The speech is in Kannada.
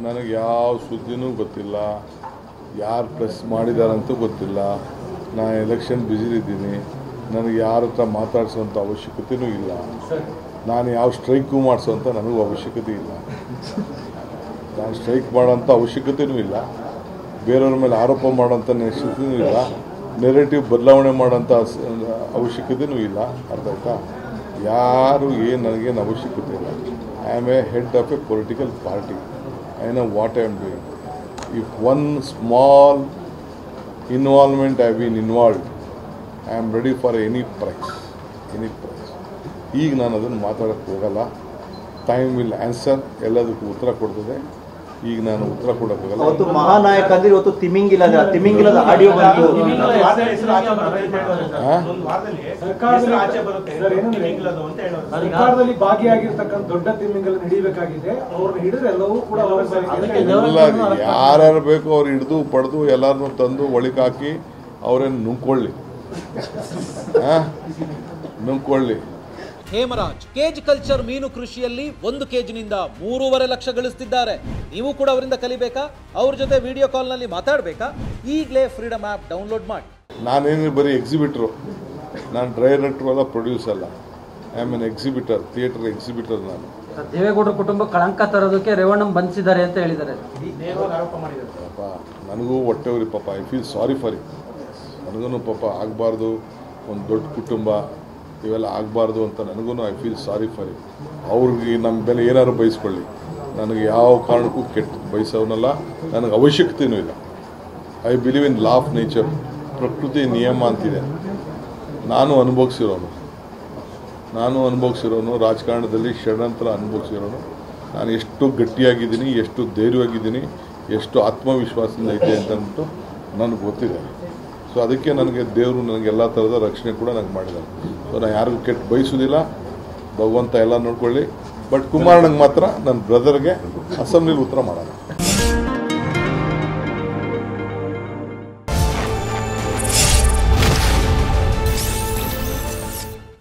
ನನಗೆ ಯಾವ ಸುದ್ದಿನೂ ಗೊತ್ತಿಲ್ಲ, ಯಾರು ಪ್ರೆಸ್ ಮಾಡಿದಾರಂತೂ ಗೊತ್ತಿಲ್ಲ. ನಾನು ಎಲೆಕ್ಷನ್ ಬ್ಯುಸಿಲಿದ್ದೀನಿ, ನನಗೆ ಯಾರ ಹತ್ರ ಮಾತಾಡಿಸೋಂಥ ಅವಶ್ಯಕತೆಯೂ ಇಲ್ಲ. ನಾನು ಯಾವ ಸ್ಟ್ರೈಕು ಮಾಡಿಸೋಂಥ ನನಗೂ ಅವಶ್ಯಕತೆ ಇಲ್ಲ. ನಾನು ಸ್ಟ್ರೈಕ್ ಮಾಡೋಂಥ ಅವಶ್ಯಕತೆಯೂ ಇಲ್ಲ, ಬೇರೆಯವ್ರ ಮೇಲೆ ಆರೋಪ ಮಾಡೋಂಥ ಅವಶ್ಯಕತೆಯೂ ಇಲ್ಲ, ನೆರೆಟಿವ್ ಬದಲಾವಣೆ ಮಾಡೋಂಥ ಅವಶ್ಯಕತೆಯೂ ಇಲ್ಲ. ಅರ್ಥ ಆಯ್ತಾ? ಯಾರು ಏನು ನನಗೇನು ಅವಶ್ಯಕತೆ ಇಲ್ಲ. I am A head of A political party. I know what I am doing. If one small involvement I have been involved, I am ready for any price. ಈಗ ನಾನು ಅದನ್ನು ಮಾತಾಡೋಕ್ಕೆ ಹೋಗಲ್ಲ. ಟೈಮ್ ವಿಲ್ ಆನ್ಸರ್, ಎಲ್ಲದಕ್ಕೂ ಉತ್ತರ ಕೊಡ್ತದೆ. ಈಗ ನಾನು ಉತ್ತರ ಕೊಡೋಕ್ಕೆ ಹೋಗಲ್ಲ. ಅವತ್ತು ಮಹಾನಾಯಕ ಅಂದ್ರೆ ಇವತ್ತು ತಿಮಿಂಗಿಲದ ಆಡಿಯೋ ಬಂತು. ಸರ್ಕಾರದಲ್ಲಿ ಭಾಗಿಯಾಗಿರ್ತಕ್ಕಂಥ ದೊಡ್ಡ ತಿಮಿಂಗಲ ಹಿಡಿಬೇಕಾಗಿದೆ. ಅವ್ರನ್ನ ಹಿಡಿದ್ರೆ ಎಲ್ಲವೂ ಕೂಡ ಯಾರ್ಯಾರು ಬೇಕು ಅವ್ರು ಹಿಡಿದು ಪಡೆದು ಎಲ್ಲರನ್ನೂ ತಂದು ಒಳಗಾಕಿ ಅವರೇನು ನುಂಗ್ಕೊಳ್ಳಿ. ಹೇಮರಾಜ್ ಕೇಜ್ ಕಲ್ಚರ್ ಮೀನು ಕೃಷಿಯಲ್ಲಿ 1 ಕೆಜಿನಿಂದ 3.5 ಲಕ್ಷ ಗಳಿಸ್ತಿದ್ದಾರೆ. ನೀವು ಕೂಡ ಅವರಿಂದ ಕಲಿಬೇಕಾ? ಅವ್ರ ಜೊತೆ ವಿಡಿಯೋ ಕಾಲ್ನಲ್ಲಿ ಮಾತಾಡಬೇಕಾ? ಈಗಲೇ ಫ್ರೀಡಮ್ ಆ್ಯಪ್ ಡೌನ್ಲೋಡ್ ಮಾಡಿ. ನಾನೇನು ಬರೀ ಎಕ್ಸಿಬಿಟ್ರು, ನಾನು ಡೈರೆಕ್ಟ್ರು ಅಲ್ಲ, ಪ್ರೊಡ್ಯೂಸ್ ಅಲ್ಲ. I am an exhibitor, theatre exhibitor. ನಾನು ದೇವೇಗೌಡರ ಕುಟುಂಬ ಕಳಂಕ ತರೋದಕ್ಕೆ ರೇವಣ್ಣನ್ ಬಂಧಿಸಿದ್ದಾರೆ ಅಂತ ಹೇಳಿದ್ದಾರೆ. ಪಾಪ ನನಗೂ ಹೊಟ್ಟೆವ್ರಿ ಪಾಪ. I feel sorry for it. ನನಗೂ ಪಾಪ ಆಗಬಾರ್ದು, ಒಂದು ದೊಡ್ಡ ಕುಟುಂಬ ಇವೆಲ್ಲ ಆಗಬಾರ್ದು ಅಂತ ನನಗೂ I feel sorry for it. ಅವ್ರಿಗೆ ನಮ್ಮ ಮೇಲೆ ಏನಾದ್ರು ಬಯಸ್ಕೊಳ್ಳಿ, ನನಗೆ ಯಾವ ಕಾರಣಕ್ಕೂ ಕೆಟ್ಟ ಬಯಸೋನಲ್ಲ, ನನಗೆ ಅವಶ್ಯಕತೆಯೂ ಇಲ್ಲ. I believe in law of nature, ಪ್ರಕೃತಿ ನಿಯಮ ಅಂತಿದೆ. ನಾನು ಅನುಭವಿಸಿರೋನು ರಾಜಕಾರಣದಲ್ಲಿ ಷಡ್ಯಂತ್ರ ಅನುಭವಿಸಿರೋನು. ನಾನು ಎಷ್ಟು ಗಟ್ಟಿಯಾಗಿದ್ದೀನಿ, ಎಷ್ಟು ಧೈರ್ಯವಾಗಿದ್ದೀನಿ, ಎಷ್ಟು ಆತ್ಮವಿಶ್ವಾಸದಿಂದ ಇದೆ ಅಂತ ಅಂದ್ಬಿಟ್ಟು ನನಗೆ ಗೊತ್ತಿದೆ. ಸೊ ಅದಕ್ಕೆ ನನಗೆ ದೇವರು ನನಗೆ ಎಲ್ಲ ಥರದ ರಕ್ಷಣೆ ಕೂಡ ನನಗೆ ಮಾಡಿದ್ದಾರೆ. ಸೊ ನಾನು ಯಾರಿಗೂ ಕೆಟ್ಟ ಬಯಸೋದಿಲ್ಲ, ಭಗವಂತ ಎಲ್ಲ ನೋಡ್ಕೊಳ್ಳಿ. ಬಟ್ ಕುಮಾರಣ್ಣಗೆ ಮಾತ್ರ ನನ್ನ ಬ್ರದರ್ಗೆ ಅಸೆಂಬ್ಲಿಲಿ ಉತ್ತರ ಮಾಡೋಣ.